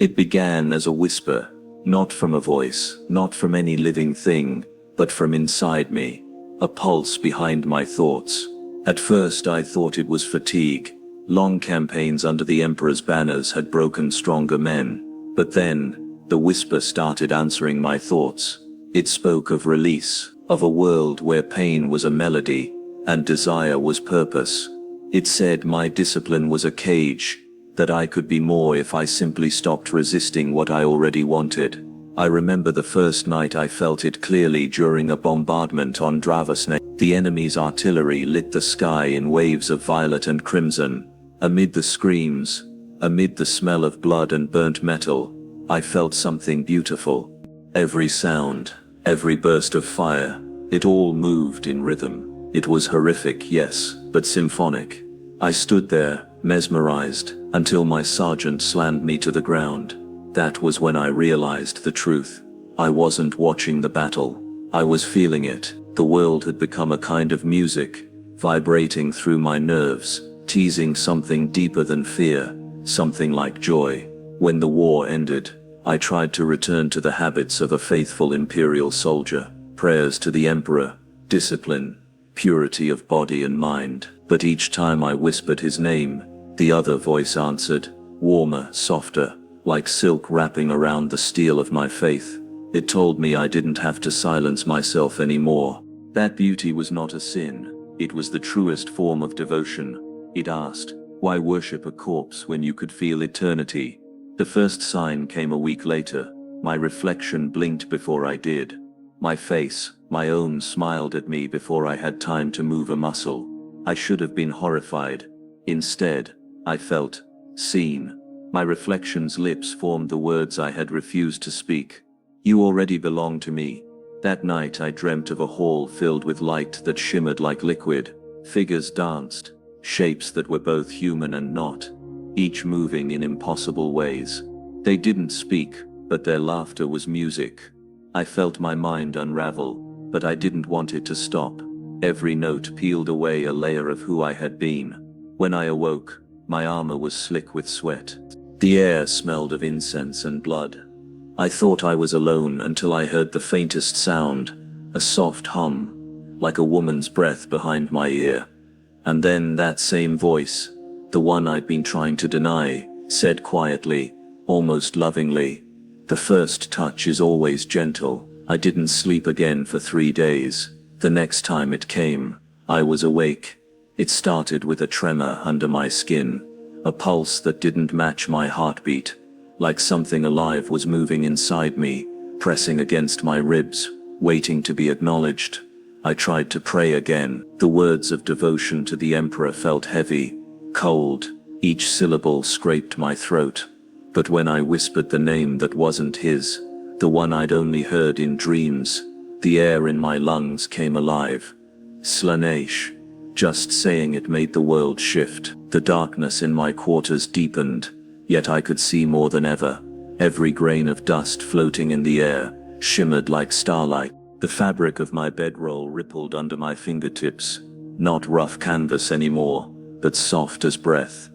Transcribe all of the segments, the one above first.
It began as a whisper, not from a voice, not from any living thing, but from inside me, a pulse behind my thoughts. At first I thought it was fatigue. Long campaigns under the Emperor's banners had broken stronger men. But then, the whisper started answering my thoughts. It spoke of release, of a world where pain was a melody, and desire was purpose. It said my discipline was a cage, that I could be more if I simply stopped resisting what I already wanted. I remember the first night I felt it clearly during a bombardment on Slaanesh. The enemy's artillery lit the sky in waves of violet and crimson. Amid the screams, amid the smell of blood and burnt metal, I felt something beautiful. Every sound, every burst of fire, it all moved in rhythm. It was horrific, yes, but symphonic. I stood there, mesmerized, until my sergeant slammed me to the ground. That was when I realized the truth. I wasn't watching the battle. I was feeling it. The world had become a kind of music, vibrating through my nerves, teasing something deeper than fear, something like joy. When the war ended, I tried to return to the habits of a faithful imperial soldier, prayers to the emperor, discipline, purity of body and mind. But each time I whispered his name, the other voice answered, warmer, softer, like silk wrapping around the steel of my faith. It told me I didn't have to silence myself anymore. That beauty was not a sin. It was the truest form of devotion. It asked, why worship a corpse when you could feel eternity? The first sign came a week later. My reflection blinked before I did. My face, my own, smiled at me before I had time to move a muscle. I should have been horrified. Instead, I felt seen. My reflection's lips formed the words I had refused to speak. You already belong to me. That night I dreamt of a hall filled with light that shimmered like liquid. Figures danced, shapes that were both human and not, each moving in impossible ways. They didn't speak, but their laughter was music. I felt my mind unravel, but I didn't want it to stop. Every note peeled away a layer of who I had been. When I awoke, my armor was slick with sweat. The air smelled of incense and blood. I thought I was alone until I heard the faintest sound, a soft hum, like a woman's breath behind my ear. And then that same voice, the one I'd been trying to deny, said quietly, almost lovingly, the first touch is always gentle. I didn't sleep again for 3 days. The next time it came, I was awake. It started with a tremor under my skin, a pulse that didn't match my heartbeat, like something alive was moving inside me, pressing against my ribs, waiting to be acknowledged. I tried to pray again. The words of devotion to the Emperor felt heavy, cold. Each syllable scraped my throat. But when I whispered the name that wasn't his, the one I'd only heard in dreams, the air in my lungs came alive. Slaanesh. Just saying it made the world shift. The darkness in my quarters deepened, yet I could see more than ever. Every grain of dust floating in the air shimmered like starlight. The fabric of my bedroll rippled under my fingertips, not rough canvas anymore, but soft as breath.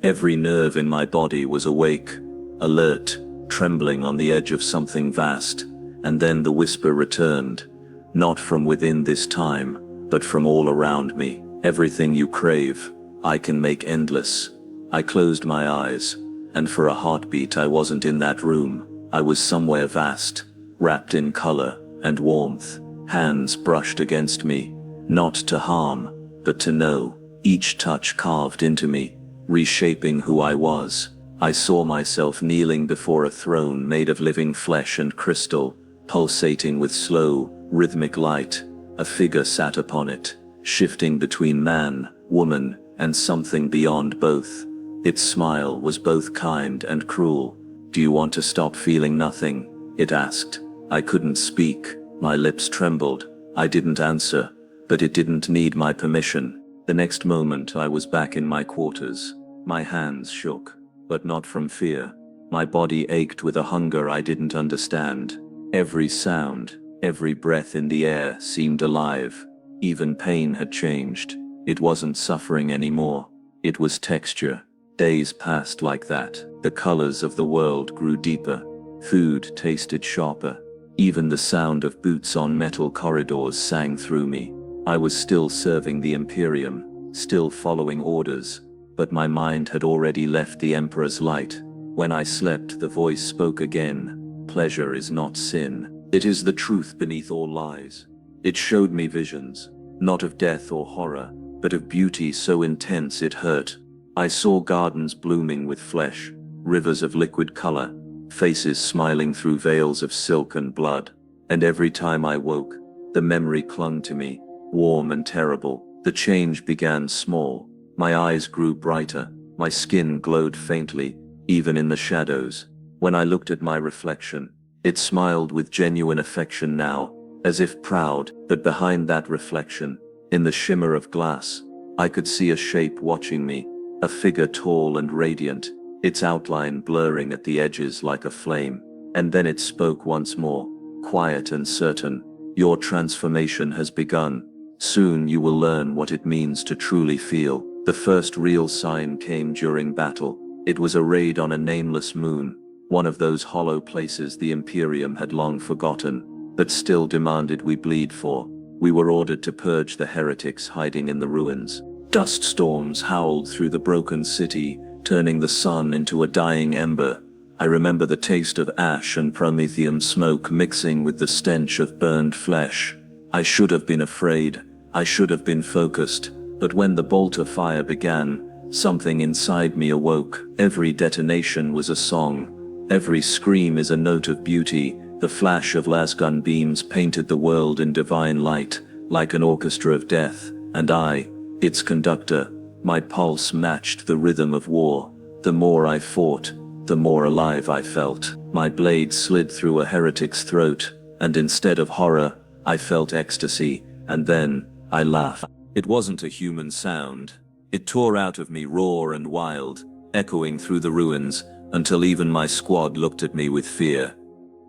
Every nerve in my body was awake, alert, trembling on the edge of something vast. And then the whisper returned, not from within this time, but from all around me. Everything you crave, I can make endless. I closed my eyes, and for a heartbeat I wasn't in that room. I was somewhere vast, wrapped in color and warmth. Hands brushed against me, not to harm, but to know. Each touch carved into me, reshaping who I was. I saw myself kneeling before a throne made of living flesh and crystal, pulsating with slow, rhythmic light. A figure sat upon it, shifting between man, woman, and something beyond both. Its smile was both kind and cruel. Do you want to stop feeling nothing? It asked. I couldn't speak. My lips trembled. I didn't answer, but it didn't need my permission. The next moment I was back in my quarters. My hands shook, but not from fear. My body ached with a hunger I didn't understand. Every sound, every breath in the air seemed alive. Even pain had changed. It wasn't suffering anymore. It was texture, Days passed like that. The colors of the world grew deeper. Food tasted sharper. Even the sound of boots on metal corridors sang through me. I was still serving the Imperium, still following orders, but my mind had already left the Emperor's light. When I slept, the voice spoke again. Pleasure is not sin. It is the truth beneath all lies. It showed me visions, not of death or horror, but of beauty so intense it hurt. I saw gardens blooming with flesh, rivers of liquid color, faces smiling through veils of silk and blood. And every time I woke, the memory clung to me, warm and terrible. The change began small. My eyes grew brighter, my skin glowed faintly, even in the shadows. When I looked at my reflection, it smiled with genuine affection now, as if proud. But behind that reflection, in the shimmer of glass, I could see a shape watching me, a figure tall and radiant, its outline blurring at the edges like a flame. And then it spoke once more, quiet and certain. Your transformation has begun. Soon you will learn what it means to truly feel. The first real sign came during battle. It was a raid on a nameless moon, one of those hollow places the Imperium had long forgotten, but still demanded we bleed for. We were ordered to purge the heretics hiding in the ruins. Dust storms howled through the broken city, turning the sun into a dying ember. I remember the taste of ash and promethium smoke mixing with the stench of burned flesh. I should have been afraid. I should have been focused. But when the bolt of fire began, something inside me awoke. Every detonation was a song. Every scream is a note of beauty. The flash of lasgun beams painted the world in divine light, like an orchestra of death. And I, its conductor, my pulse matched the rhythm of war. The more I fought, the more alive I felt. My blade slid through a heretic's throat, and instead of horror, I felt ecstasy. And then, I laughed. It wasn't a human sound. It tore out of me raw and wild, echoing through the ruins, until even my squad looked at me with fear.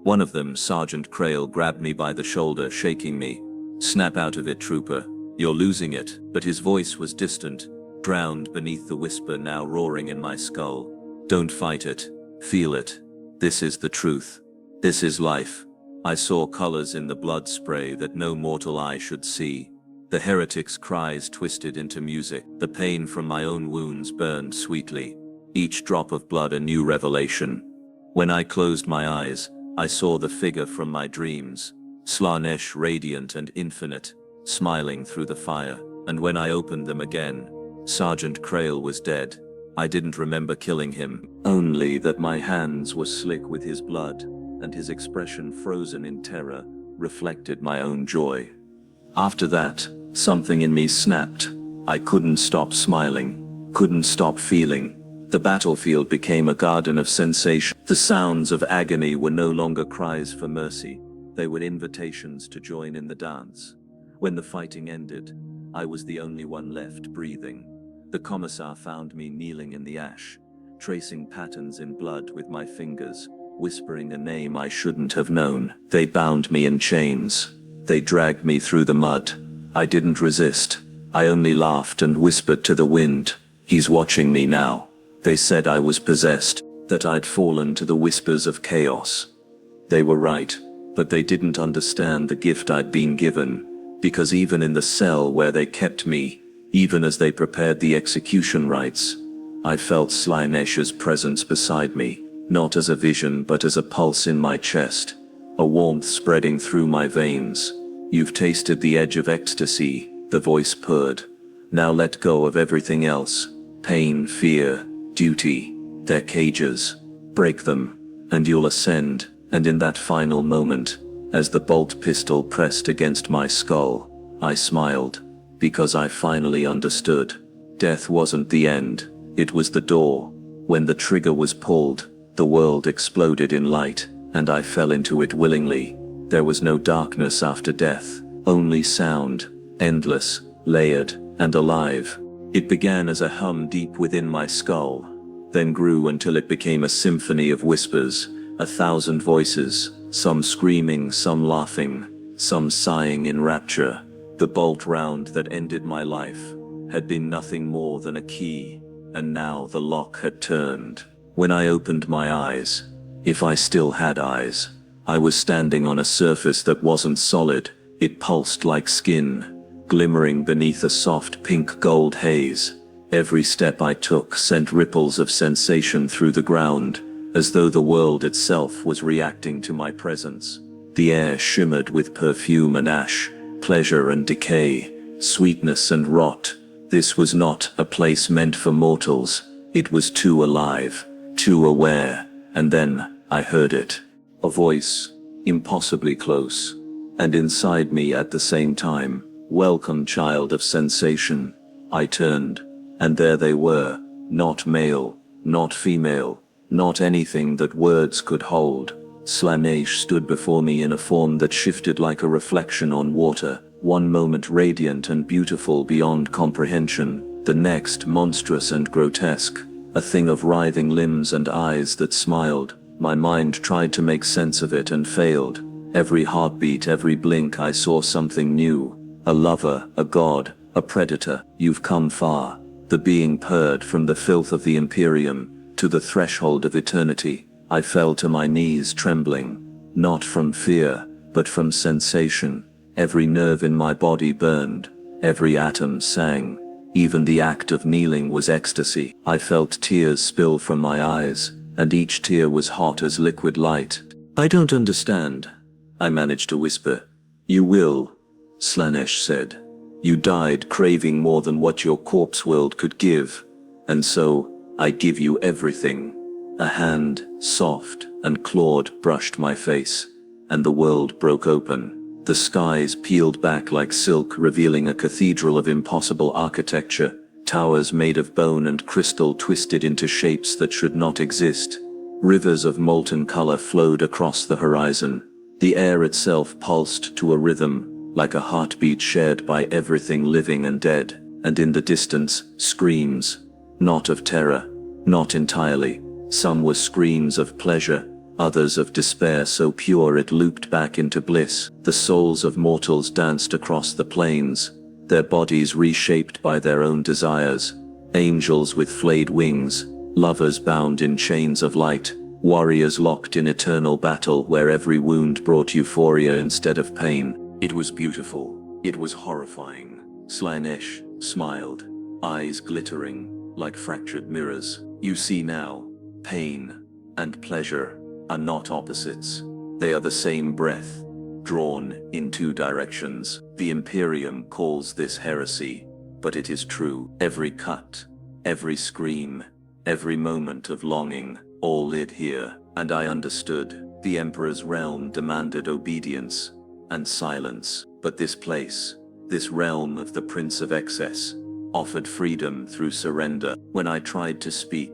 One of them, Sergeant Crail, grabbed me by the shoulder, shaking me. "Snap out of it, trooper. You're losing it." But his voice was distant, drowned beneath the whisper now roaring in my skull. "Don't fight it. Feel it. This is the truth. This is life." I saw colors in the blood spray that no mortal eye should see. The heretic's cries twisted into music. The pain from my own wounds burned sweetly. Each drop of blood a new revelation. When I closed my eyes, I saw the figure from my dreams. Slaanesh, radiant and infinite, smiling through the fire. And when I opened them again, Sergeant Crail was dead. I didn't remember killing him, only that my hands were slick with his blood, and his expression frozen in terror reflected my own joy. After that, something in me snapped. I couldn't stop smiling, couldn't stop feeling. The battlefield became a garden of sensation. The sounds of agony were no longer cries for mercy. They were invitations to join in the dance. When the fighting ended, I was the only one left breathing. The commissar found me kneeling in the ash, tracing patterns in blood with my fingers, whispering a name I shouldn't have known. They bound me in chains. They dragged me through the mud. I didn't resist. I only laughed and whispered to the wind, "He's watching me now." They said I was possessed, that I'd fallen to the whispers of chaos. They were right, but they didn't understand the gift I'd been given, because even in the cell where they kept me, even as they prepared the execution rites, I felt Slaanesh's presence beside me, not as a vision but as a pulse in my chest, a warmth spreading through my veins. "You've tasted the edge of ecstasy," the voice purred. "Now let go of everything else. Pain, fear, duty, they're cages. Break them, and you'll ascend." And in that final moment, as the bolt pistol pressed against my skull, I smiled, because I finally understood. Death wasn't the end, it was the door. When the trigger was pulled, the world exploded in light, and I fell into it willingly. There was no darkness after death, only sound, endless, layered, and alive. It began as a hum deep within my skull, then grew until it became a symphony of whispers, 1,000 voices, some screaming, some laughing, some sighing in rapture. The bolt round that ended my life had been nothing more than a key, and now the lock had turned. When I opened my eyes, if I still had eyes, I was standing on a surface that wasn't solid. It pulsed like skin, glimmering beneath a soft pink gold haze. Every step I took sent ripples of sensation through the ground, as though the world itself was reacting to my presence. The air shimmered with perfume and ash, pleasure and decay, sweetness and rot. This was not a place meant for mortals. It was too alive, too aware. And then I heard it. A voice, impossibly close, and inside me at the same time. Welcome, child of sensation. I turned, and there they were, not male, not female, not anything that words could hold. Slaanesh stood before me in a form that shifted like a reflection on water, one moment radiant and beautiful beyond comprehension, the next monstrous and grotesque, a thing of writhing limbs and eyes that smiled. My mind tried to make sense of it and failed. Every heartbeat, every blink, I saw something new. A lover, a god, a predator. You've come far. The being purred from the filth of the Imperium, to the threshold of eternity. I fell to my knees trembling, not from fear, but from sensation. Every nerve in my body burned, every atom sang. Even the act of kneeling was ecstasy. I felt tears spill from my eyes, and each tear was hot as liquid light. I don't understand, I managed to whisper. You will, Slaanesh said. You died craving more than what your corpse world could give, and so, I give you everything. A hand, soft and clawed, brushed my face, and the world broke open. The skies peeled back like silk, revealing a cathedral of impossible architecture, towers made of bone and crystal twisted into shapes that should not exist. Rivers of molten color flowed across the horizon. The air itself pulsed to a rhythm, like a heartbeat shared by everything living and dead, and in the distance, screams. Not of terror, not entirely. Some were screams of pleasure, others of despair so pure it looped back into bliss. The souls of mortals danced across the plains, their bodies reshaped by their own desires. Angels with flayed wings, lovers bound in chains of light, warriors locked in eternal battle where every wound brought euphoria instead of pain. It was beautiful. It was horrifying. Slaanesh smiled, eyes glittering like fractured mirrors. You see now, pain and pleasure are not opposites. They are the same breath, drawn in two directions. The Imperium calls this heresy, but it is true. Every cut, every scream, every moment of longing, all lived here. And I understood. The Emperor's realm demanded obedience and silence. But this place, this realm of the Prince of Excess, offered freedom through surrender. When I tried to speak,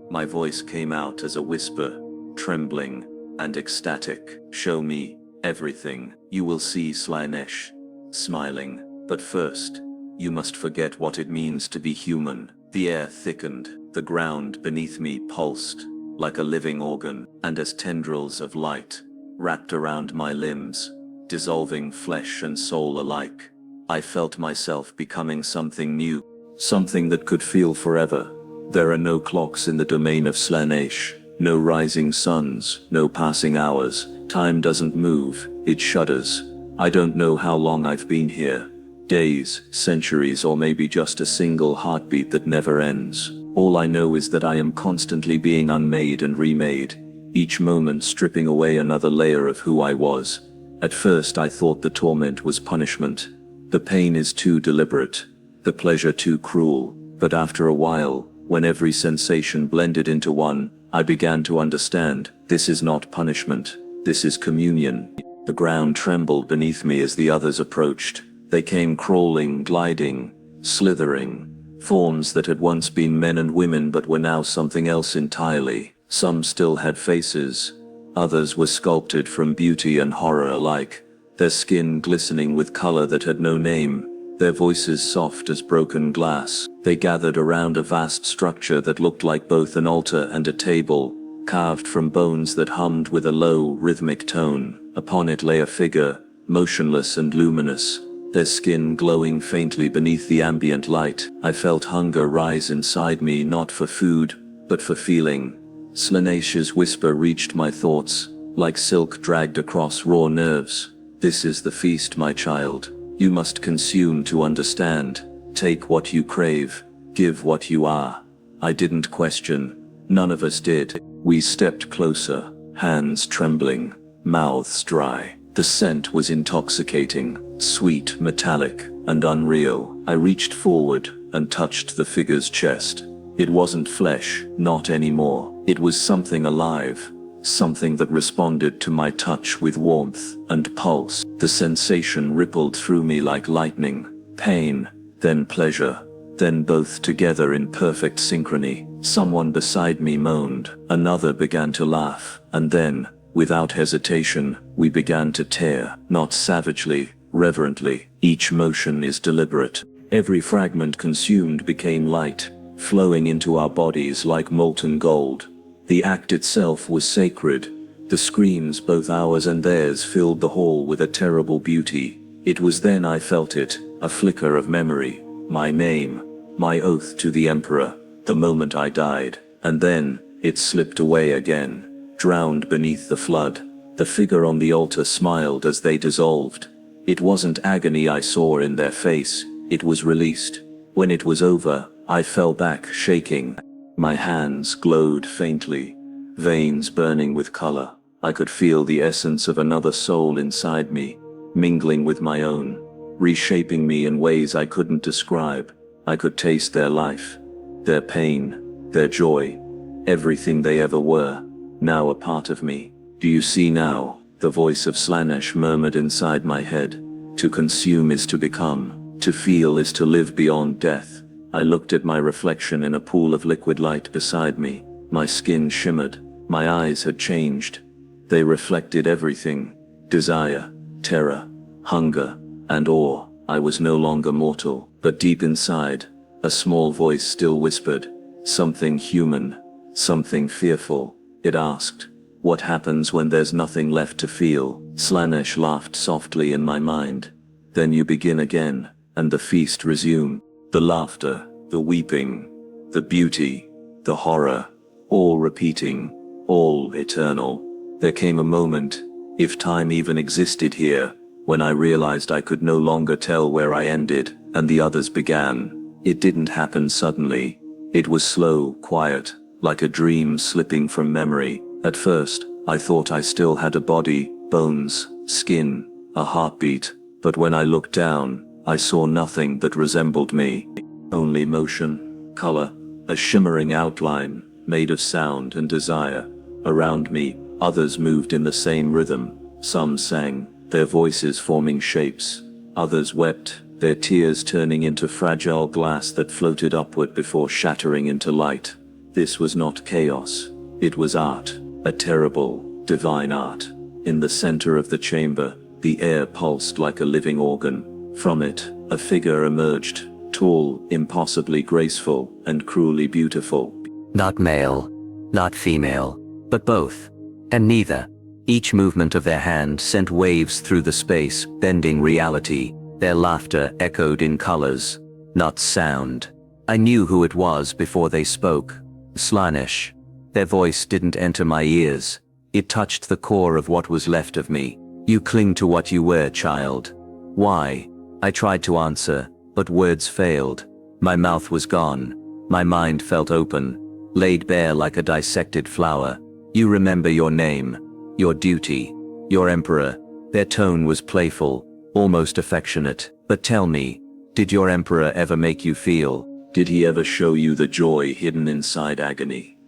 my voice came out as a whisper, trembling and ecstatic. Show me everything. You will see, Slaanesh, smiling. But first, you must forget what it means to be human. The air thickened, the ground beneath me pulsed like a living organ, and as tendrils of light wrapped around my limbs, dissolving flesh and soul alike, I felt myself becoming something new, something that could feel forever. There are no clocks in the domain of Slaanesh, no rising suns, no passing hours. Time doesn't move, it shudders. I don't know how long I've been here. Days, centuries, or maybe just a single heartbeat that never ends. All I know is that I am constantly being unmade and remade, each moment stripping away another layer of who I was. At first I thought the torment was punishment. The pain is too deliberate, the pleasure too cruel. But after a while, when every sensation blended into one, I began to understand. This is not punishment, this is communion. The ground trembled beneath me as the others approached. They came crawling, gliding, slithering. Forms that had once been men and women but were now something else entirely. Some still had faces. Others were sculpted from beauty and horror alike, their skin glistening with color that had no name, their voices soft as broken glass. They gathered around a vast structure that looked like both an altar and a table, carved from bones that hummed with a low, rhythmic tone. Upon it lay a figure, motionless and luminous, their skin glowing faintly beneath the ambient light. I felt hunger rise inside me, not for food, but for feeling. Slaanesh's whisper reached my thoughts, like silk dragged across raw nerves. This is the feast, my child. You must consume to understand. Take what you crave, give what you are. I didn't question. None of us did. We stepped closer, hands trembling, mouths dry. The scent was intoxicating, sweet, metallic, and unreal. I reached forward and touched the figure's chest. It wasn't flesh, not anymore. It was something alive, something that responded to my touch with warmth and pulse. The sensation rippled through me like lightning, pain, then pleasure, then both together in perfect synchrony. Someone beside me moaned, another began to laugh, and then, without hesitation, we began to tear, not savagely, reverently. Each motion is deliberate. Every fragment consumed became light, flowing into our bodies like molten gold. The act itself was sacred. The screams, both ours and theirs, filled the hall with a terrible beauty. It was then I felt it, a flicker of memory, my name, my oath to the Emperor, the moment I died, and then, it slipped away again, drowned beneath the flood. The figure on the altar smiled as they dissolved. It wasn't agony I saw in their face, it was released. When it was over, I fell back shaking. My hands glowed faintly, veins burning with color. I could feel the essence of another soul inside me, mingling with my own, reshaping me in ways I couldn't describe. I could taste their life, their pain, their joy, everything they ever were, now a part of me. Do you see now? The voice of Slaanesh murmured inside my head. To consume is to become, to feel is to live beyond death. I looked at my reflection in a pool of liquid light beside me. My skin shimmered, my eyes had changed. They reflected everything: desire, terror, hunger, and awe. I was no longer mortal, but deep inside, a small voice still whispered, something human, something fearful. It asked, what happens when there's nothing left to feel? Slaanesh laughed softly in my mind. Then you begin again, and the feast resumed. The laughter, the weeping, the beauty, the horror, all repeating, all eternal. There came a moment, if time even existed here, when I realized I could no longer tell where I ended, and the others began. It didn't happen suddenly. It was slow, quiet, like a dream slipping from memory. At first, I thought I still had a body, bones, skin, a heartbeat, but when I looked down, I saw nothing that resembled me. Only motion, color, a shimmering outline, made of sound and desire. Around me, others moved in the same rhythm. Some sang, their voices forming shapes. Others wept, their tears turning into fragile glass that floated upward before shattering into light. This was not chaos. It was art, a terrible, divine art. In the center of the chamber, the air pulsed like a living organ. From it, a figure emerged, tall, impossibly graceful, and cruelly beautiful. Not male, not female, but both, and neither. Each movement of their hand sent waves through the space, bending reality. Their laughter echoed in colors, not sound. I knew who it was before they spoke. Slaanesh. Their voice didn't enter my ears. It touched the core of what was left of me. You cling to what you were, child. Why? I tried to answer, but words failed. My mouth was gone. My mind felt open, laid bare like a dissected flower. You remember your name, your duty, your emperor. Their tone was playful, almost affectionate. But tell me, did your emperor ever make you feel? Did he ever show you the joy hidden inside agony?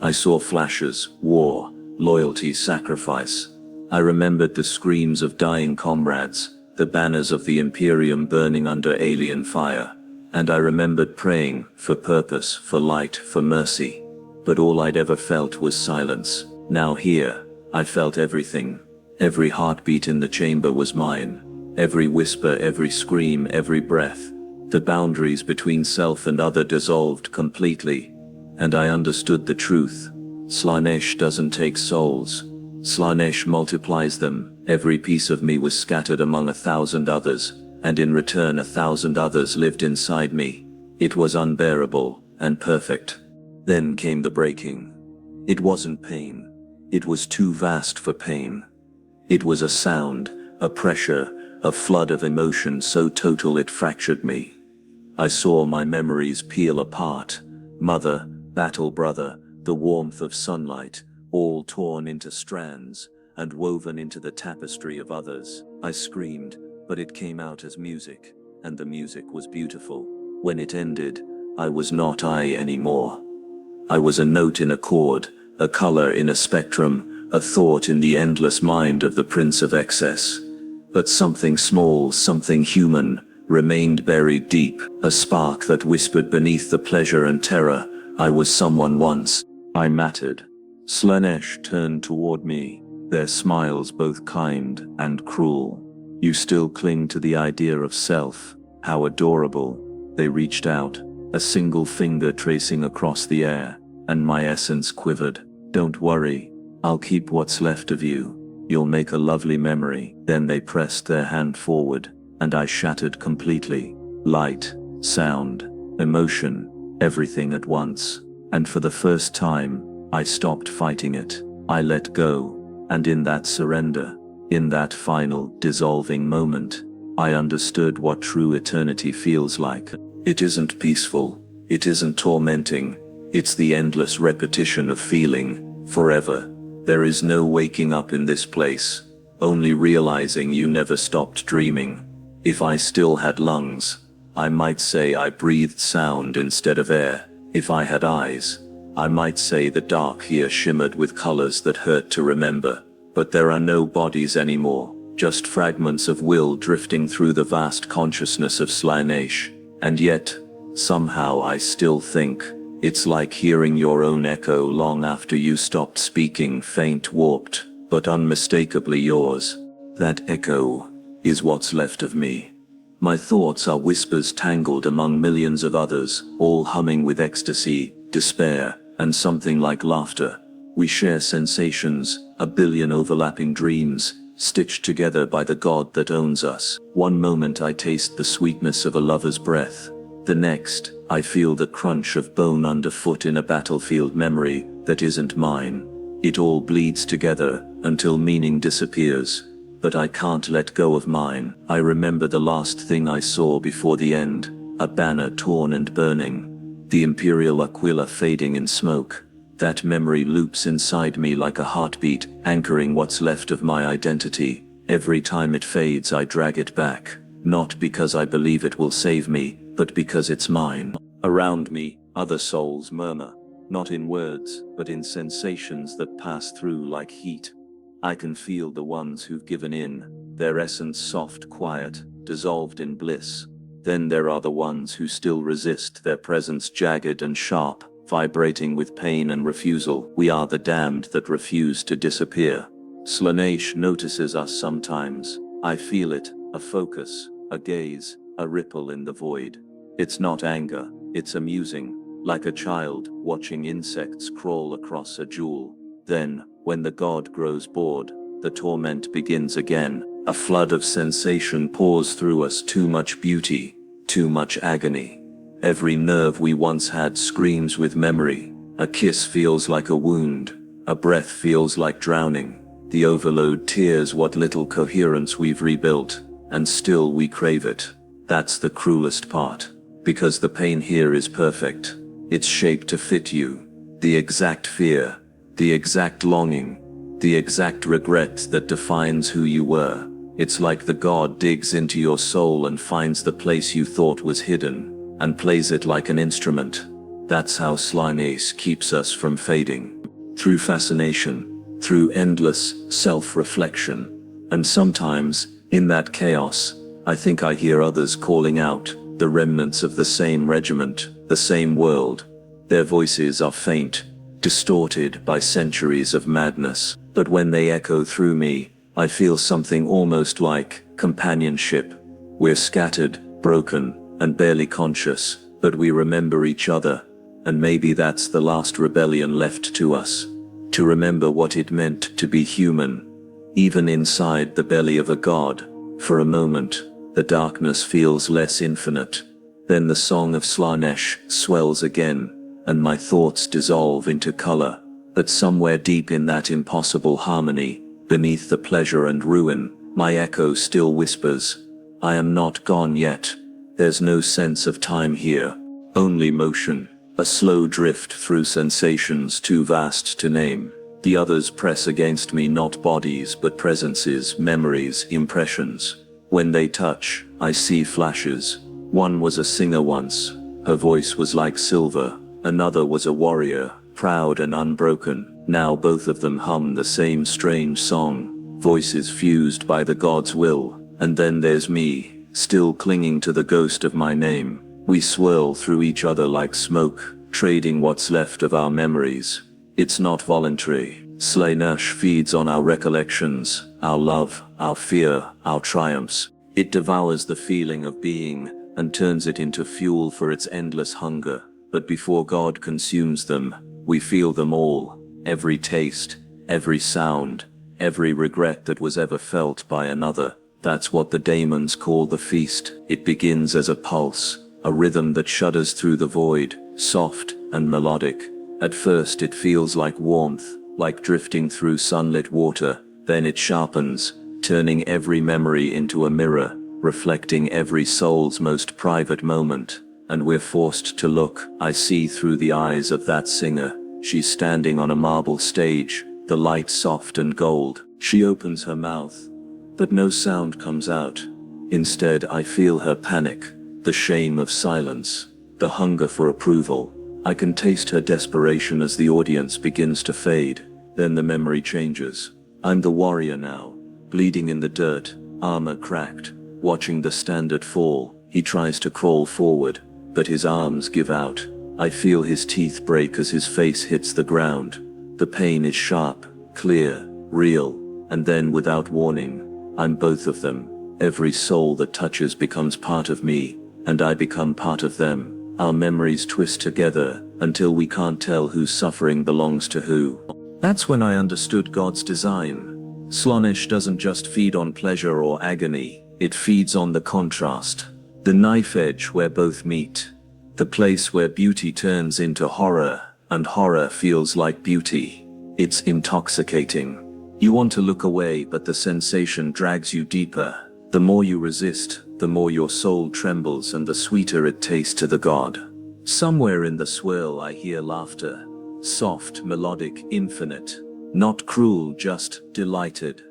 I saw flashes, war, loyalty, sacrifice. I remembered the screams of dying comrades, the banners of the Imperium burning under alien fire. And I remembered praying, for purpose, for light, for mercy. But all I'd ever felt was silence. Now here, I felt everything. Every heartbeat in the chamber was mine. Every whisper, every scream, every breath. The boundaries between self and other dissolved completely. And I understood the truth. Slaanesh doesn't take souls. Slaanesh multiplies them. Every piece of me was scattered among 1,000 others, and in return 1,000 others lived inside me. It was unbearable and perfect. Then came the breaking. It wasn't pain. It was too vast for pain. It was a sound, a pressure, a flood of emotion so total it fractured me. I saw my memories peel apart. Mother, battle brother, the warmth of sunlight, all torn into strands and woven into the tapestry of others. I screamed, but it came out as music, and the music was beautiful. When it ended, I was not I anymore. I was a note in a chord, a color in a spectrum, a thought in the endless mind of the Prince of Excess. But something small, something human, remained buried deep, a spark that whispered beneath the pleasure and terror. I was someone once. I mattered. Slaanesh turned toward me, their smiles both kind and cruel. You still cling to the idea of self. How adorable. They reached out, a single finger tracing across the air, and my essence quivered. Don't worry, I'll keep what's left of you. You'll make a lovely memory. Then they pressed their hand forward, and I shattered completely. Light, sound, emotion, everything at once. And for the first time, I stopped fighting it. I let go, and in that surrender, in that final, dissolving moment, I understood what true eternity feels like. It isn't peaceful, it isn't tormenting, it's the endless repetition of feeling, forever. There is no waking up in this place, only realizing you never stopped dreaming. If I still had lungs, I might say I breathed sound instead of air. If I had eyes, I might say the dark here shimmered with colors that hurt to remember. But there are no bodies anymore, just fragments of will drifting through the vast consciousness of Slaanesh. And yet, somehow I still think, it's like hearing your own echo long after you stopped speaking, faint, warped, but unmistakably yours. That echo is what's left of me. My thoughts are whispers tangled among millions of others, all humming with ecstasy, despair, and something like laughter. We share sensations, a billion overlapping dreams, stitched together by the God that owns us. One moment I taste the sweetness of a lover's breath. The next, I feel the crunch of bone underfoot in a battlefield memory that isn't mine. It all bleeds together until meaning disappears. But I can't let go of mine. I remember the last thing I saw before the end, a banner torn and burning. The Imperial Aquila fading in smoke. That memory loops inside me like a heartbeat, anchoring what's left of my identity. Every time it fades, I drag it back. Not because I believe it will save me, but because it's mine. Around me, other souls murmur, not in words, but in sensations that pass through like heat. I can feel the ones who've given in, their essence soft, quiet, dissolved in bliss. Then there are the ones who still resist, their presence jagged and sharp, vibrating with pain and refusal. We are the damned that refuse to disappear. Slaanesh notices us sometimes. I feel it, a focus, a gaze, a ripple in the void. It's not anger, it's amusing, like a child watching insects crawl across a jewel. Then, when the god grows bored, the torment begins again. A flood of sensation pours through us, too much beauty, too much agony. Every nerve we once had screams with memory. A kiss feels like a wound, a breath feels like drowning. The overload tears what little coherence we've rebuilt, and still we crave it. That's the cruelest part, because the pain here is perfect. It's shaped to fit you. The exact fear, the exact longing, the exact regret that defines who you were. It's like the god digs into your soul and finds the place you thought was hidden, and plays it like an instrument. That's how Slaanesh keeps us from fading. Through fascination, through endless self-reflection. And sometimes, in that chaos, I think I hear others calling out, the remnants of the same regiment, the same world. Their voices are faint, distorted by centuries of madness. But when they echo through me, I feel something almost like companionship. We're scattered, broken, and barely conscious, but we remember each other, and maybe that's the last rebellion left to us. To remember what it meant to be human, even inside the belly of a god, for a moment. The darkness feels less infinite. Then the song of Slaanesh swells again, and my thoughts dissolve into color. But somewhere deep in that impossible harmony, beneath the pleasure and ruin, my echo still whispers, I am not gone yet. There's no sense of time here, only motion, a slow drift through sensations too vast to name. The others press against me, not bodies but presences, memories, impressions. When they touch, I see flashes. One was a singer once, her voice was like silver. Another was a warrior, proud and unbroken. Now both of them hum the same strange song, voices fused by the god's will. And then there's me, still clinging to the ghost of my name. We swirl through each other like smoke, trading what's left of our memories. It's not voluntary. Slaanesh feeds on our recollections, our love, our fear, our triumphs. It devours the feeling of being and turns it into fuel for its endless hunger. But before God consumes them, we feel them all. Every taste, every sound, every regret that was ever felt by another. That's what the daemons call the feast. It begins as a pulse, a rhythm that shudders through the void, soft and melodic. At first it feels like warmth, like drifting through sunlit water. Then it sharpens, turning every memory into a mirror, reflecting every soul's most private moment. And we're forced to look. I see through the eyes of that singer. She's standing on a marble stage, the light soft and gold. She opens her mouth, but no sound comes out. Instead, I feel her panic, the shame of silence, the hunger for approval. I can taste her desperation as the audience begins to fade. Then the memory changes. I'm the warrior now, bleeding in the dirt, armor cracked, watching the standard fall. He tries to crawl forward, but his arms give out. I feel his teeth break as his face hits the ground. The pain is sharp, clear, real, and then without warning, I'm both of them. Every soul that touches becomes part of me, and I become part of them. Our memories twist together until we can't tell whose suffering belongs to who. That's when I understood God's design. Slaanesh doesn't just feed on pleasure or agony, it feeds on the contrast. The knife edge where both meet. The place where beauty turns into horror, and horror feels like beauty. It's intoxicating. You want to look away, but the sensation drags you deeper. The more you resist, the more your soul trembles and the sweeter it tastes to the god. Somewhere in the swirl I hear laughter. Soft, melodic, infinite. Not cruel, just delighted.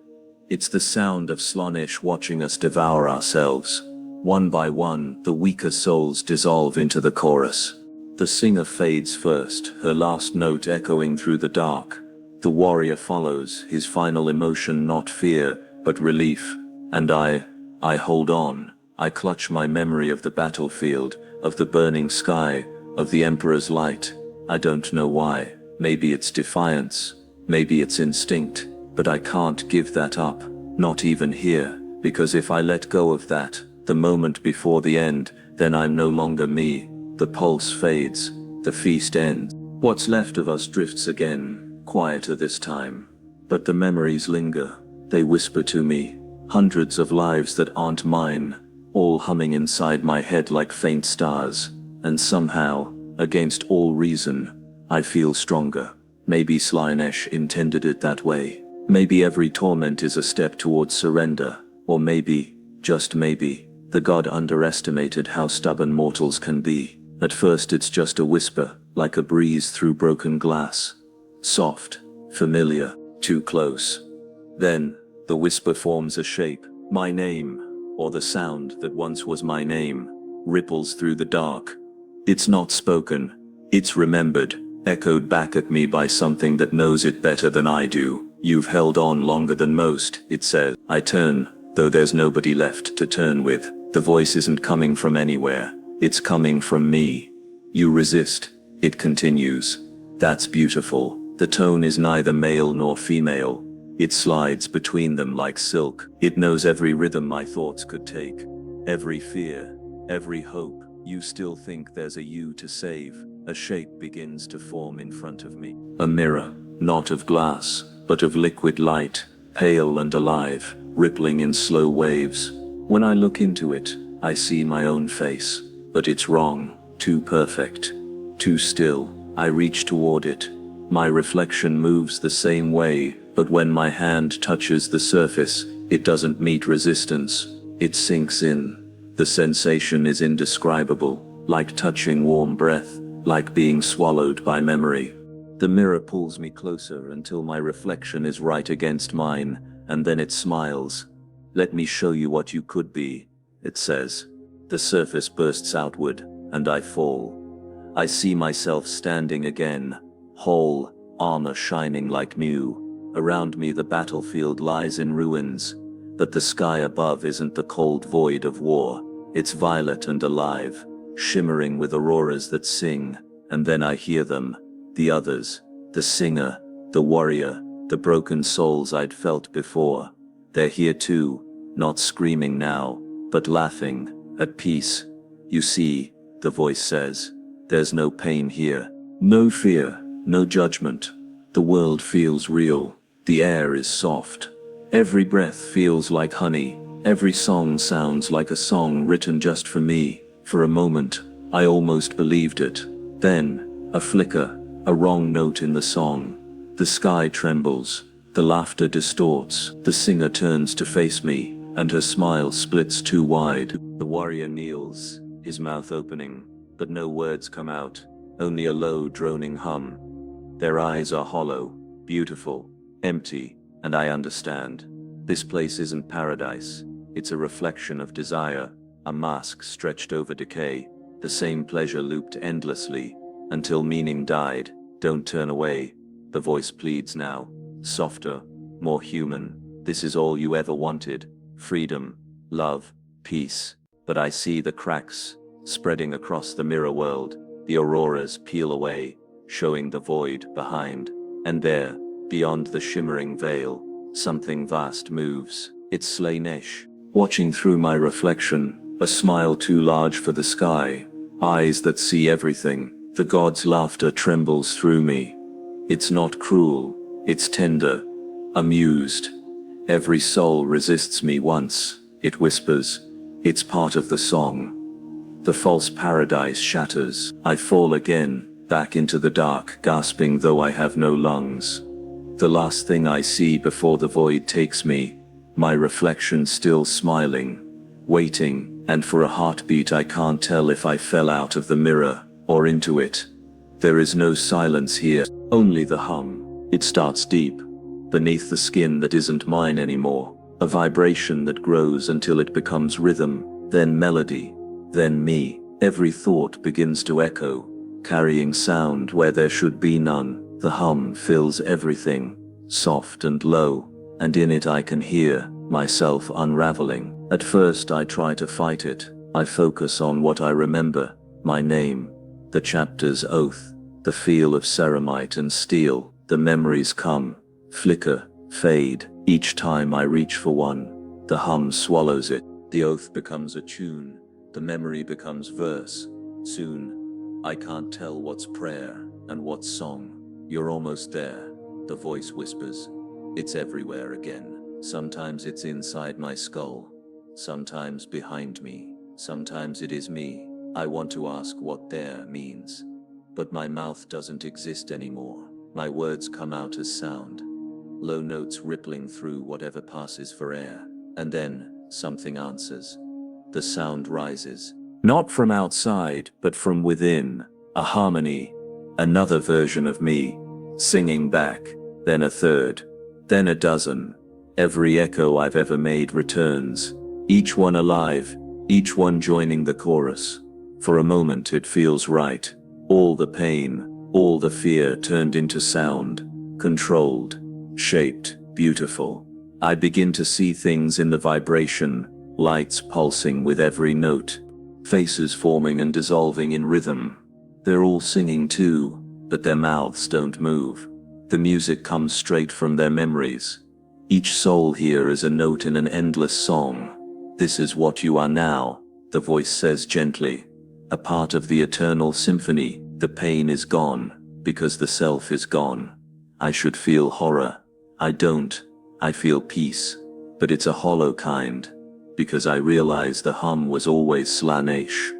It's the sound of Slaanesh watching us devour ourselves. One by one, the weaker souls dissolve into the chorus. The singer fades first, her last note echoing through the dark. The warrior follows, his final emotion not fear, but relief. And I hold on. I clutch my memory of the battlefield, of the burning sky, of the Emperor's light. I don't know why. Maybe it's defiance, maybe it's instinct, but I can't give that up, not even here, because if I let go of that, the moment before the end, then I'm no longer me. The pulse fades, the feast ends. What's left of us drifts again, quieter this time. But the memories linger, they whisper to me, hundreds of lives that aren't mine, all humming inside my head like faint stars. And somehow, against all reason, I feel stronger. Maybe Slaanesh intended it that way. Maybe every torment is a step towards surrender. Or maybe, just maybe, the god underestimated how stubborn mortals can be. At first it's just a whisper, like a breeze through broken glass. Soft, familiar, too close. Then, the whisper forms a shape. My name, or the sound that once was my name, ripples through the dark. It's not spoken, it's remembered, echoed back at me by something that knows it better than I do. You've held on longer than most, it says. I turn, though there's nobody left to turn with. The voice isn't coming from anywhere, it's coming from me. You resist, it continues. That's beautiful. The tone is neither male nor female. It slides between them like silk. It knows every rhythm my thoughts could take. Every fear, every hope. You still think there's a you to save. A shape begins to form in front of me. A mirror, not of glass, but of liquid light, pale and alive, rippling in slow waves. When I look into it, I see my own face, but it's wrong, too perfect, too still. I reach toward it. My reflection moves the same way, but when my hand touches the surface, it doesn't meet resistance. It sinks in. The sensation is indescribable, like touching warm breath, like being swallowed by memory. The mirror pulls me closer until my reflection is right against mine, and then it smiles. "Let me show you what you could be," it says. The surface bursts outward, and I fall. I see myself standing again, whole, armor shining like new. Around me the battlefield lies in ruins, but the sky above isn't the cold void of war. It's violet and alive, shimmering with auroras that sing, and then I hear them, the others, the singer, the warrior, the broken souls I'd felt before. They're here too, not screaming now, but laughing, at peace. "You see," the voice says, "there's no pain here, no fear, no judgment. The world feels real, the air is soft. Every breath feels like honey, every song sounds like a song written just for me." For a moment, I almost believed it. Then, a flicker, a wrong note in the song. The sky trembles, the laughter distorts, the singer turns to face me, and her smile splits too wide. The warrior kneels, his mouth opening, but no words come out, only a low droning hum. Their eyes are hollow, beautiful, empty, and I understand. This place isn't paradise. It's a reflection of desire, a mask stretched over decay, the same pleasure looped endlessly, until meaning died. "Don't turn away," the voice pleads now, softer, more human. "This is all you ever wanted, freedom, love, peace." But I see the cracks, spreading across the mirror world. The auroras peel away, showing the void behind. And there, beyond the shimmering veil, something vast moves. It's Slaanesh, watching through my reflection, a smile too large for the sky, eyes that see everything. The god's laughter trembles through me. It's not cruel, it's tender, amused. "Every soul resists me once," it whispers. It's part of the song. The false paradise shatters. I fall again, back into the dark, gasping though I have no lungs. The last thing I see before the void takes me, my reflection still smiling, waiting, and for a heartbeat I can't tell if I fell out of the mirror, or into it. There is no silence here, only the hum. It starts deep, beneath the skin that isn't mine anymore, a vibration that grows until it becomes rhythm, then melody, then me. Every thought begins to echo, carrying sound where there should be none. The hum fills everything, soft and low, and in it I can hear myself unraveling. At first I try to fight it. I focus on what I remember, my name, the chapter's oath, the feel of ceramite and steel. The memories come, flicker, fade. Each time I reach for one, the hum swallows it. The oath becomes a tune, the memory becomes verse. Soon, I can't tell what's prayer and what's song. "You're almost there," the voice whispers. It's everywhere again. Sometimes it's inside my skull, sometimes behind me, sometimes it is me. I want to ask what there means, but my mouth doesn't exist anymore. My words come out as sound, low notes rippling through whatever passes for air. And then, something answers. The sound rises, not from outside, but from within. A harmony, another version of me, singing back, then a third, then a dozen. Every echo I've ever made returns, each one alive, each one joining the chorus. For a moment it feels right. All the pain, all the fear turned into sound, controlled, shaped, beautiful. I begin to see things in the vibration, lights pulsing with every note, faces forming and dissolving in rhythm. They're all singing too, but their mouths don't move. The music comes straight from their memories. Each soul here is a note in an endless song. "This is what you are now," the voice says gently. "A part of the eternal symphony. The pain is gone, because the self is gone. I should feel horror. I don't. I feel peace. But it's a hollow kind. because I realized the hum was always Slaanesh.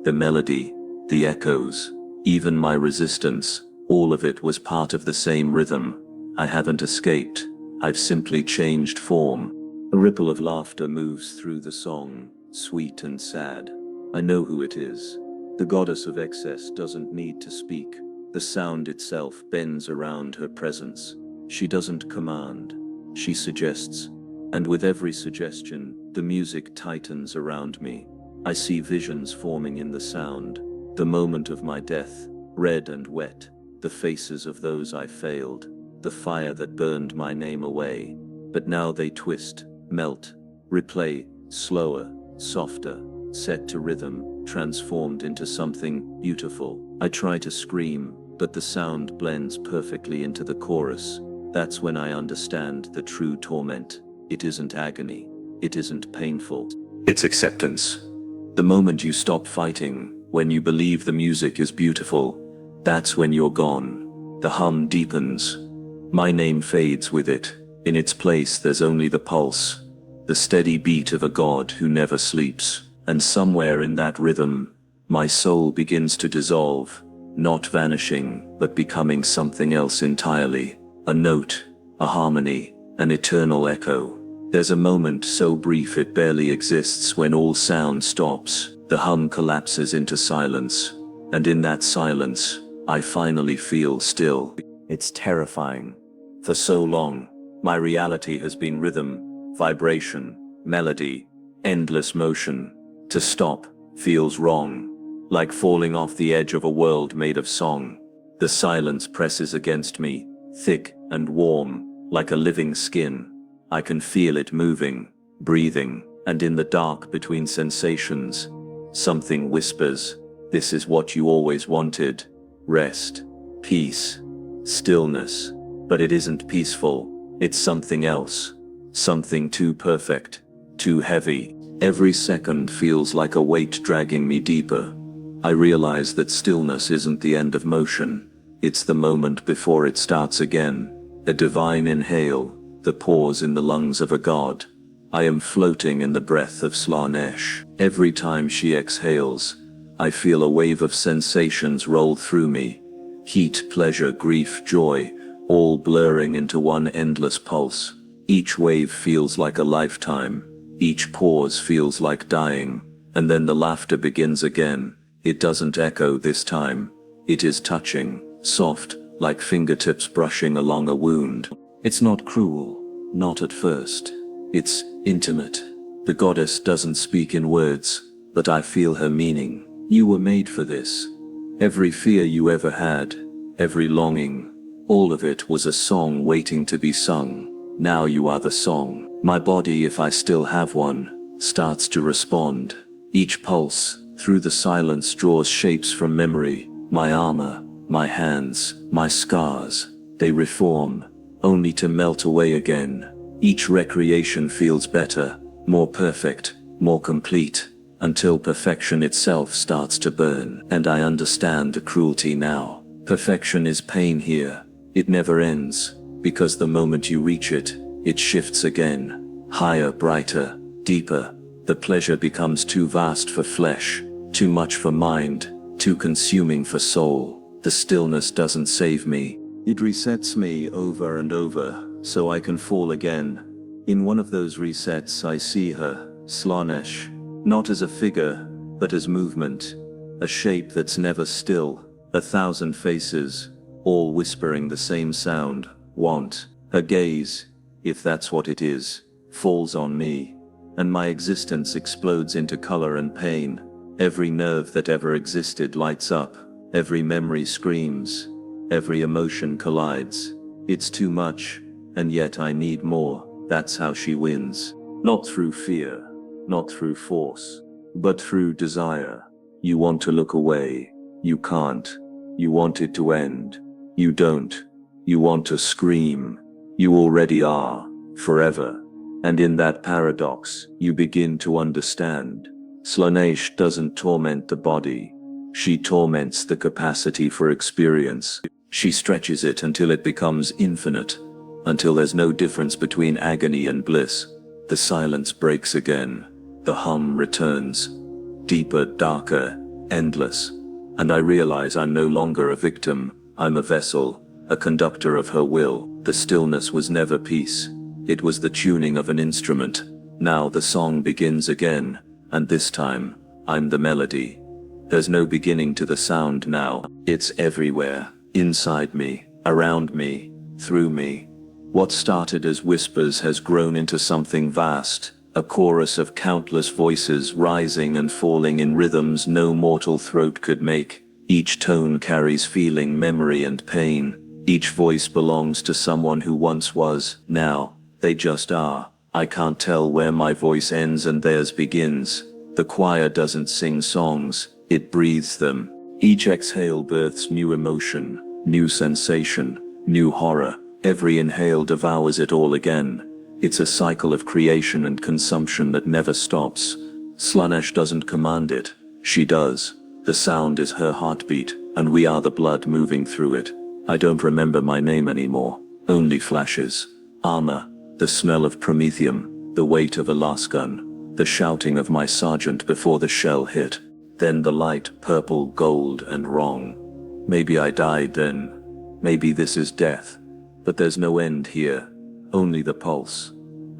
The melody, the echoes, even my resistance, all of it was part of the same rhythm. I haven't escaped, I've simply changed form. A ripple of laughter moves through the song, sweet and sad. I know who it is. The goddess of excess doesn't need to speak. The sound itself bends around her presence. She doesn't command, she suggests. And with every suggestion, the music tightens around me. I see visions forming in the sound. The moment of my death, red and wet. The faces of those I failed. The fire that burned my name away. But now they twist, melt, replay, slower, softer, set to rhythm, transformed into something beautiful. I try to scream, but the sound blends perfectly into the chorus. That's when I understand the true torment. It isn't agony. It isn't painful. It's acceptance. The moment you stop fighting, when you believe the music is beautiful, that's when you're gone. The hum deepens. My name fades with it. In its place there's only the pulse, the steady beat of a god who never sleeps. And somewhere in that rhythm, my soul begins to dissolve, not vanishing, but becoming something else entirely. A note, a harmony, an eternal echo. There's a moment so brief it barely exists when all sound stops. The hum collapses into silence. And in that silence, I finally feel still. It's terrifying. For so long, my reality has been rhythm, vibration, melody, endless motion. To stop feels wrong, like falling off the edge of a world made of song. The silence presses against me, thick and warm, like a living skin. I can feel it moving, breathing, and in the dark between sensations, something whispers, "This is what you always wanted. Rest, peace, stillness." But it isn't peaceful, it's something else. Something too perfect, too heavy. Every second feels like a weight dragging me deeper. I realize that stillness isn't the end of motion. It's the moment before it starts again. A divine inhale, the pause in the lungs of a god. I am floating in the breath of Slaanesh. Every time she exhales, I feel a wave of sensations roll through me. Heat, pleasure, grief, joy, all blurring into one endless pulse. Each wave feels like a lifetime. Each pause feels like dying. And then the laughter begins again. It doesn't echo this time. It is touching, soft, like fingertips brushing along a wound. It's not cruel, not at first. It's intimate. The goddess doesn't speak in words, but I feel her meaning. You were made for this. Every fear you ever had, every longing, all of it was a song waiting to be sung. Now you are the song. My body, if I still have one, starts to respond. Each pulse, through the silence, draws shapes from memory. My armor, my hands, my scars, they reform, only to melt away again. Each recreation feels better, more perfect, more complete, until perfection itself starts to burn. And I understand the cruelty now. Perfection is pain here. It never ends, because the moment you reach it, it shifts again. Higher, brighter, deeper. The pleasure becomes too vast for flesh, too much for mind, too consuming for soul. The stillness doesn't save me. It resets me over and over, so I can fall again. In one of those resets I see her, Slaanesh, not as a figure, but as movement. A shape that's never still, 1,000 faces, all whispering the same sound, want. Her gaze, if that's what it is, falls on me, and my existence explodes into color and pain. Every nerve that ever existed lights up, every memory screams, every emotion collides. It's too much, and yet I need more. That's how she wins. Not through fear, not through force, but through desire. You want to look away, you can't. You want it to end, you don't. You want to scream, you already are, forever. And in that paradox, you begin to understand. Slaanesh doesn't torment the body. She torments the capacity for experience. She stretches it until it becomes infinite, until there's no difference between agony and bliss. The silence breaks again. The hum returns. Deeper, darker, endless. And I realize I'm no longer a victim. I'm a vessel, a conductor of her will. The stillness was never peace. It was the tuning of an instrument. Now the song begins again, and this time, I'm the melody. There's no beginning to the sound now. It's everywhere, inside me, around me, through me. What started as whispers has grown into something vast, a chorus of countless voices rising and falling in rhythms no mortal throat could make. Each tone carries feeling, memory, and pain. Each voice belongs to someone who once was. Now, they just are. I can't tell where my voice ends and theirs begins. The choir doesn't sing songs, it breathes them. Each exhale births new emotion, new sensation, new horror. Every inhale devours it all again. It's a cycle of creation and consumption that never stops. Slaanesh doesn't command it, she does. The sound is her heartbeat, and we are the blood moving through it. I don't remember my name anymore, only flashes. Armor, the smell of promethium, the weight of a lasgun, the shouting of my sergeant before the shell hit. Then the light, purple, gold, and wrong. Maybe I died then. Maybe this is death. But there's no end here, only the pulse.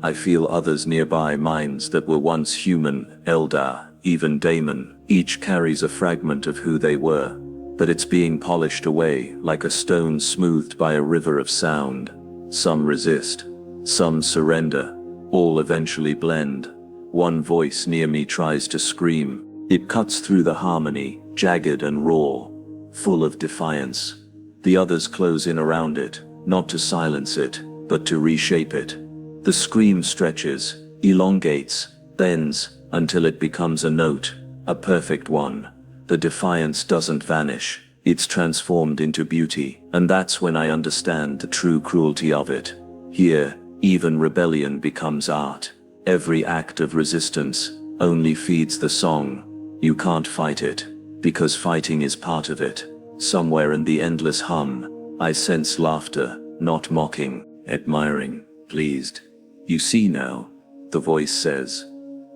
I feel others nearby, minds that were once human, Eldar, even Daemon. Each carries a fragment of who they were, but it's being polished away like a stone smoothed by a river of sound. Some resist, some surrender, all eventually blend. One voice near me tries to scream. It cuts through the harmony, jagged and raw, full of defiance. The others close in around it, not to silence it, but to reshape it. The scream stretches, elongates, bends, until it becomes a note, a perfect one. The defiance doesn't vanish, it's transformed into beauty, and that's when I understand the true cruelty of it. Here, even rebellion becomes art. Every act of resistance only feeds the song. You can't fight it, because fighting is part of it. Somewhere in the endless hum, I sense laughter, not mocking, admiring, pleased. You see now, the voice says.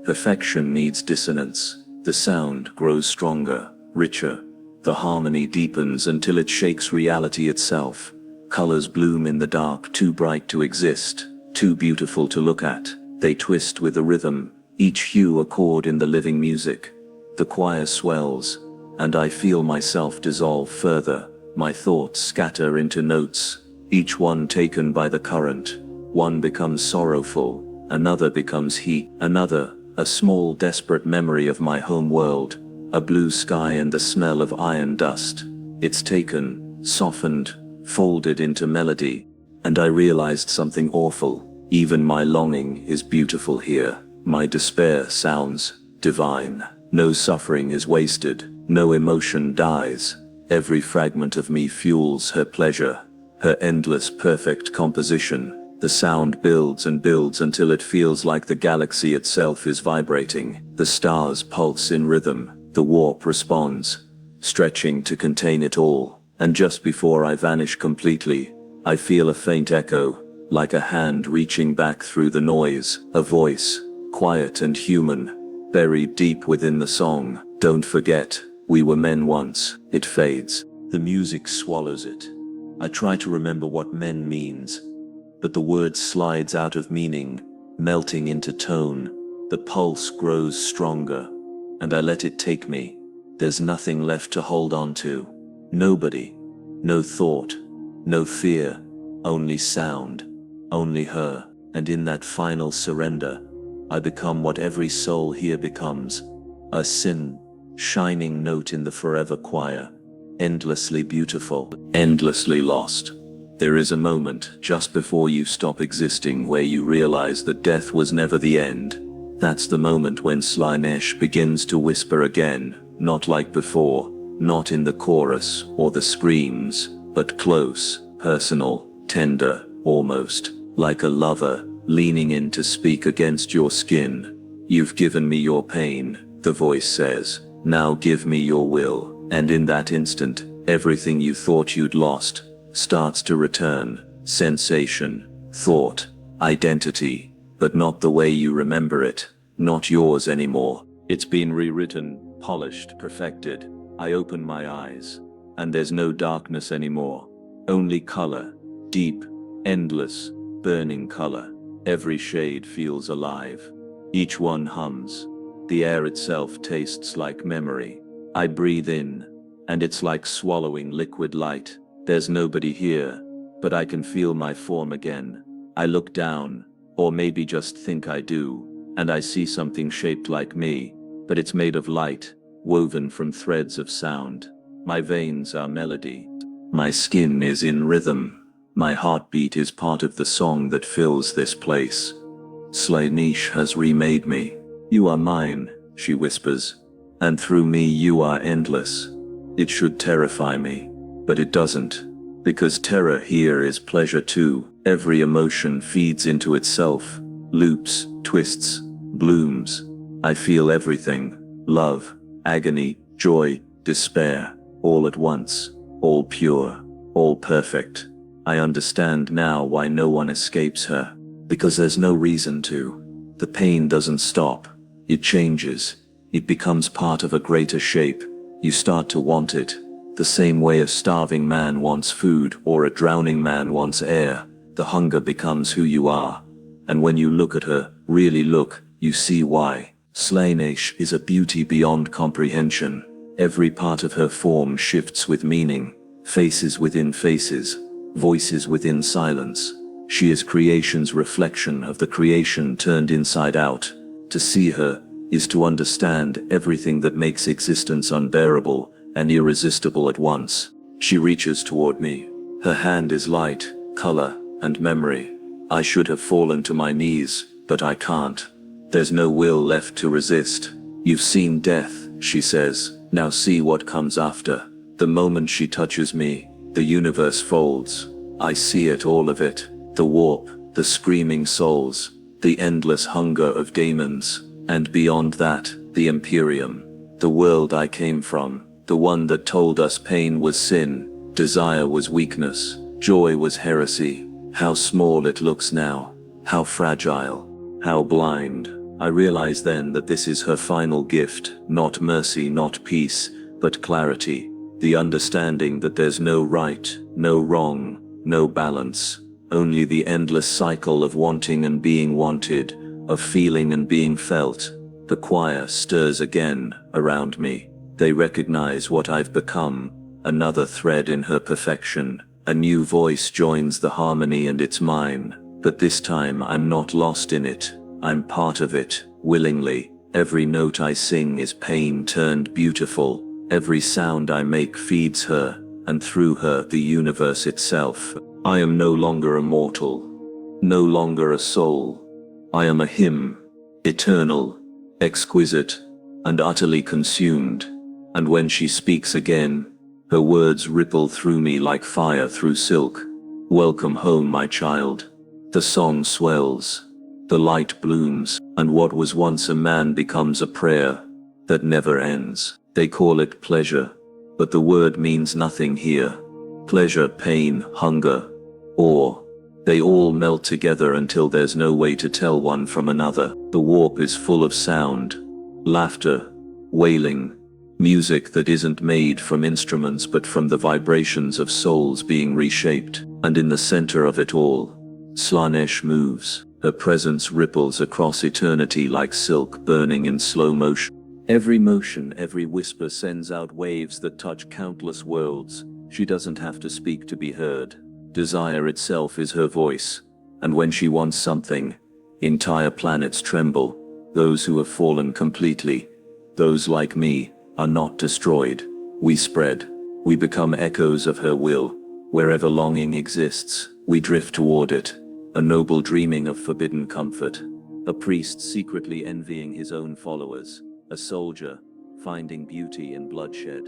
Perfection needs dissonance. The sound grows stronger, richer. The harmony deepens until it shakes reality itself. Colors bloom in the dark, too bright to exist, too beautiful to look at. They twist with the rhythm, each hue a chord in the living music. The choir swells, and I feel myself dissolve further. My thoughts scatter into notes, each one taken by the current. One becomes sorrowful, another becomes heat, another, a small desperate memory of my home world, a blue sky and the smell of iron dust. It's taken, softened, folded into melody, and I realized something awful. Even my longing is beautiful here. My despair sounds divine. No suffering is wasted, no emotion dies. Every fragment of me fuels her pleasure, her endless perfect composition. The sound builds and builds until it feels like the galaxy itself is vibrating. The stars pulse in rhythm, the warp responds, stretching to contain it all. And just before I vanish completely, I feel a faint echo, like a hand reaching back through the noise. A voice, quiet and human, buried deep within the song. Don't forget, we were men once. It fades. The music swallows it. I try to remember what men means, but the word slides out of meaning, melting into tone. The pulse grows stronger, and I let it take me. There's nothing left to hold on to. Nobody. No thought. No fear. Only sound. Only her. And in that final surrender, I become what every soul here becomes. A shining note in the forever choir. Endlessly beautiful. Endlessly lost. There is a moment, just before you stop existing, where you realize that death was never the end. That's the moment when Slaanesh begins to whisper again, not like before, not in the chorus or the screams, but close, personal, tender, almost, like a lover, leaning in to speak against your skin. You've given me your pain, the voice says, now give me your will. And in that instant, everything you thought you'd lost starts to return. Sensation, thought, identity, but not the way you remember it. not yours anymore. It's been rewritten, polished, perfected. I open my eyes, and there's no darkness anymore. Only color, deep, endless, burning color. Every shade feels alive. Each one hums. The air itself tastes like memory. I breathe in, and it's like swallowing liquid light. There's nobody here, but I can feel my form again. I look down, or maybe just think I do, and I see something shaped like me, but it's made of light, woven from threads of sound. My veins are melody. My skin is in rhythm. My heartbeat is part of the song that fills this place. Slaanesh has remade me. You are mine, she whispers, and through me you are endless. It should terrify me, but it doesn't, because terror here is pleasure too. Every emotion feeds into itself, loops, twists, blooms. I feel everything: love, agony, joy, despair, all at once, all pure, all perfect. I understand now why no one escapes her, because there's no reason to. The pain doesn't stop, it changes, it becomes part of a greater shape. You start to want it, the same way a starving man wants food or a drowning man wants air. The hunger becomes who you are. And when you look at her, really look, you see why. Slaanesh is a beauty beyond comprehension. Every part of her form shifts with meaning, faces within faces, voices within silence. She is creation's reflection of the creation turned inside out. To see her is to understand everything that makes existence unbearable and irresistible at once. She reaches toward me. Her hand is light, color, and memory. I should have fallen to my knees, but I can't. There's no will left to resist. You've seen death, she says, now see what comes after. The moment she touches me, the universe folds. I see it, all of it. The warp, the screaming souls, the endless hunger of demons, and beyond that, the Imperium. The world I came from, the one that told us pain was sin, desire was weakness, joy was heresy. How small it looks now, how fragile, how blind. I realize then that this is her final gift, not mercy, not peace, but clarity. The understanding that there's no right, no wrong, no balance, only the endless cycle of wanting and being wanted, of feeling and being felt. The choir stirs again around me. They recognize what I've become, another thread in her perfection. A new voice joins the harmony and it's mine, but this time I'm not lost in it. I'm part of it, willingly. Every note I sing is pain turned beautiful. Every sound I make feeds her, and through her the universe itself. I am no longer a mortal, no longer a soul. I am a hymn, eternal, exquisite, and utterly consumed. And when she speaks again, her words ripple through me like fire through silk. Welcome home, my child. The song swells, the light blooms, and what was once a man becomes a prayer that never ends. They call it pleasure, but the word means nothing here. Pleasure, pain, hunger, awe, they all melt together until there's no way to tell one from another. The warp is full of sound, laughter, wailing, music that isn't made from instruments but from the vibrations of souls being reshaped. And in the center of it all, Slaanesh moves. Her presence ripples across eternity like silk burning in slow motion. Every motion, every whisper sends out waves that touch countless worlds. She doesn't have to speak to be heard. Desire itself is her voice. And when she wants something, entire planets tremble. Those who have fallen completely, those like me, are not destroyed. We spread. We become echoes of her will. Wherever longing exists, we drift toward it. A noble dreaming of forbidden comfort. A priest secretly envying his own followers. A soldier finding beauty in bloodshed.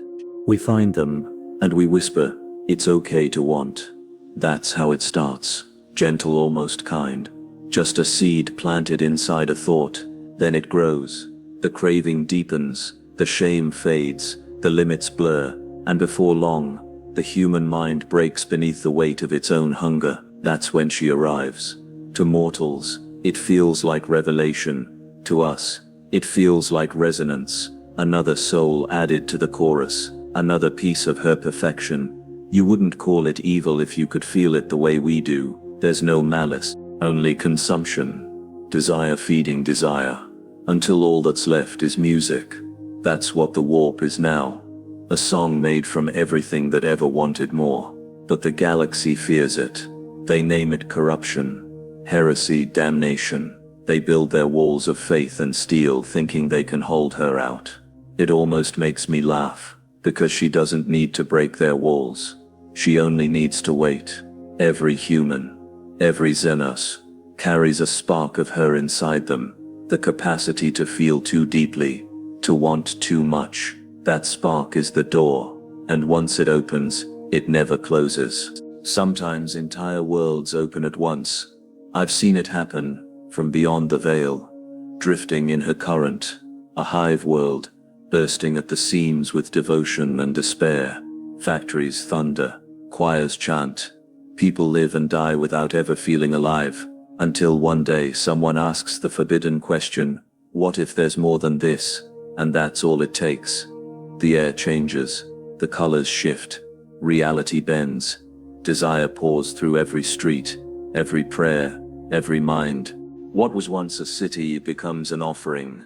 We find them, and we whisper, it's okay to want. That's how it starts. Gentle, almost kind. Just a seed planted inside a thought. Then it grows. The craving deepens. The shame fades, the limits blur, and before long, the human mind breaks beneath the weight of its own hunger. That's when she arrives. To mortals, it feels like revelation. To us, it feels like resonance, another soul added to the chorus, another piece of her perfection. You wouldn't call it evil if you could feel it the way we do. There's no malice, only consumption. Desire feeding desire, until all that's left is music. That's what the warp is now. A song made from everything that ever wanted more. But the galaxy fears it. They name it corruption, heresy, damnation. They build their walls of faith and steel thinking they can hold her out. It almost makes me laugh, because she doesn't need to break their walls. She only needs to wait. Every human, every Xenos, carries a spark of her inside them, the capacity to feel too deeply, to want too much. That spark is the door, and once it opens, it never closes. Sometimes entire worlds open at once. I've seen it happen, from beyond the veil, drifting in her current, a hive world, bursting at the seams with devotion and despair. Factories thunder, choirs chant, people live and die without ever feeling alive, until one day someone asks the forbidden question, what if there's more than this? And that's all it takes. The air changes, the colors shift, reality bends, desire pours through every street, every prayer, every mind. What was once a city becomes an offering,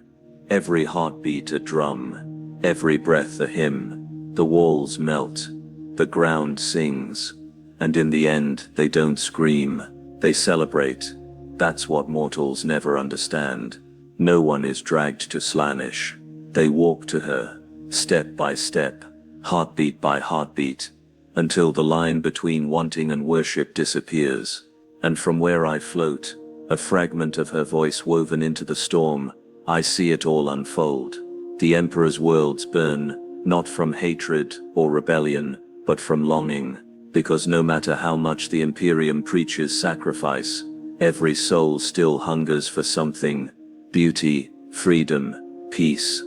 every heartbeat a drum, every breath a hymn. The walls melt, the ground sings, and in the end they don't scream, they celebrate. That's what mortals never understand. No one is dragged to Slaanesh. They walk to her, step by step, heartbeat by heartbeat, until the line between wanting and worship disappears. And from where I float, a fragment of her voice woven into the storm, I see it all unfold. The Emperor's worlds burn, not from hatred or rebellion, but from longing, because no matter how much the Imperium preaches sacrifice, every soul still hungers for something: beauty, freedom, peace.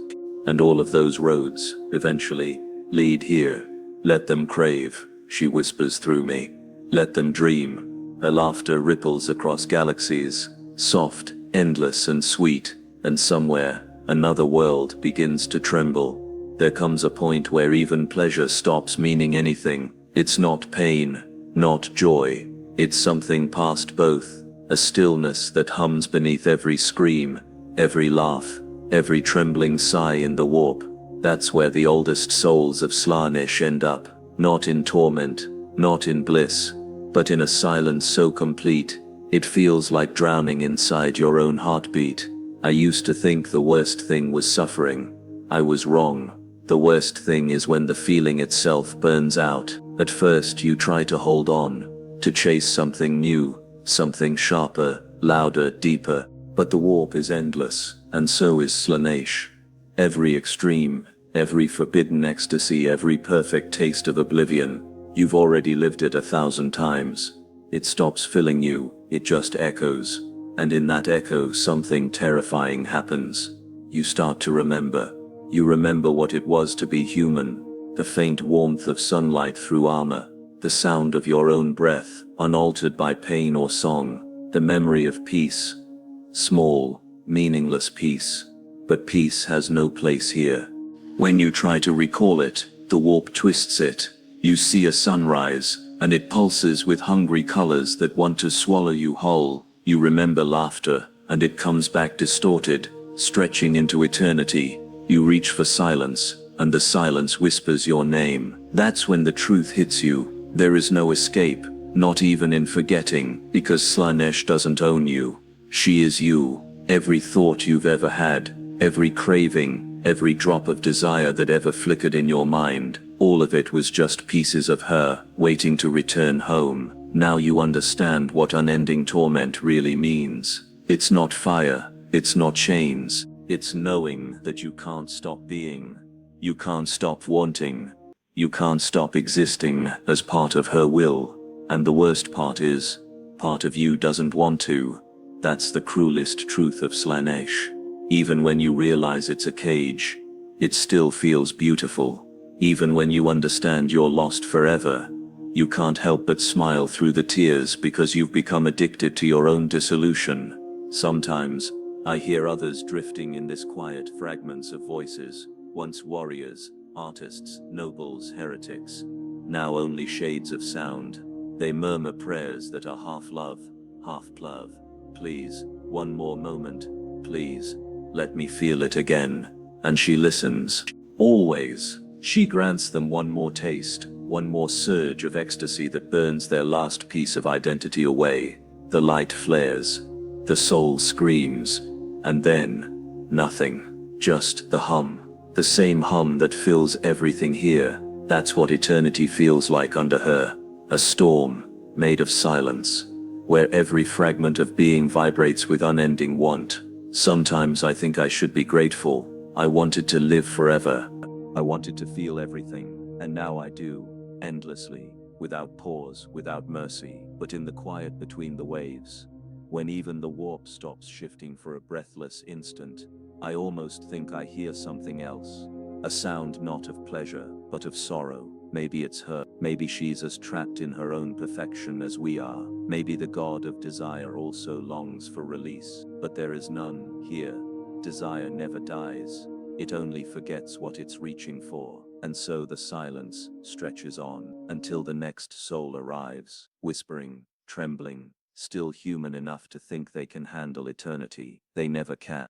And all of those roads, eventually, lead here. Let them crave, she whispers through me. Let them dream. Her laughter ripples across galaxies, soft, endless and sweet, and somewhere, another world begins to tremble. There comes a point where even pleasure stops meaning anything. It's not pain, not joy. It's something past both, a stillness that hums beneath every scream, every laugh, every trembling sigh in the warp. That's where the oldest souls of Slaanesh end up, not in torment, not in bliss, but in a silence so complete, it feels like drowning inside your own heartbeat. I used to think the worst thing was suffering. I was wrong. The worst thing is when the feeling itself burns out. At first you try to hold on, to chase something new, something sharper, louder, deeper, but the warp is endless, and so is Slaanesh. Every extreme, every forbidden ecstasy, every perfect taste of oblivion, you've already lived it 1,000 times. It stops filling you, it just echoes. And in that echo something terrifying happens. You start to remember. You remember what it was to be human, the faint warmth of sunlight through armor, the sound of your own breath, unaltered by pain or song, the memory of peace. Small, meaningless peace. But peace has no place here. When you try to recall it, the warp twists it. You see a sunrise, and it pulses with hungry colors that want to swallow you whole. You remember laughter, and it comes back distorted, stretching into eternity. You reach for silence, and the silence whispers your name. That's when the truth hits you. There is no escape, not even in forgetting, because Slaanesh doesn't own you. She is you. Every thought you've ever had, every craving, every drop of desire that ever flickered in your mind, all of it was just pieces of her, waiting to return home. Now you understand what unending torment really means. It's not fire, it's not chains, it's knowing that you can't stop being. You can't stop wanting. You can't stop existing as part of her will. And the worst part is, part of you doesn't want to. That's the cruelest truth of Slaanesh. Even when you realize it's a cage, it still feels beautiful. Even when you understand you're lost forever, you can't help but smile through the tears because you've become addicted to your own dissolution. Sometimes, I hear others drifting in this quiet fragments of voices, once warriors, artists, nobles, heretics. Now only shades of sound. They murmur prayers that are half love, half love. Please, one more moment, please. Let me feel it again. And she listens. Always. She grants them one more taste, one more surge of ecstasy that burns their last piece of identity away. The light flares. The soul screams. And then, nothing. Just the hum. The same hum that fills everything here. That's what eternity feels like under her. A storm, made of silence, where every fragment of being vibrates with unending want. Sometimes I think I should be grateful. I wanted to live forever. I wanted to feel everything, and now I do, endlessly, without pause, without mercy, but in the quiet between the waves. When even the warp stops shifting for a breathless instant, I almost think I hear something else. A sound not of pleasure, but of sorrow. Maybe it's her. Maybe she's as trapped in her own perfection as we are. Maybe the god of desire also longs for release. But there is none here. Desire never dies. It only forgets what it's reaching for. And so the silence stretches on until the next soul arrives, whispering, trembling, still human enough to think they can handle eternity. They never can.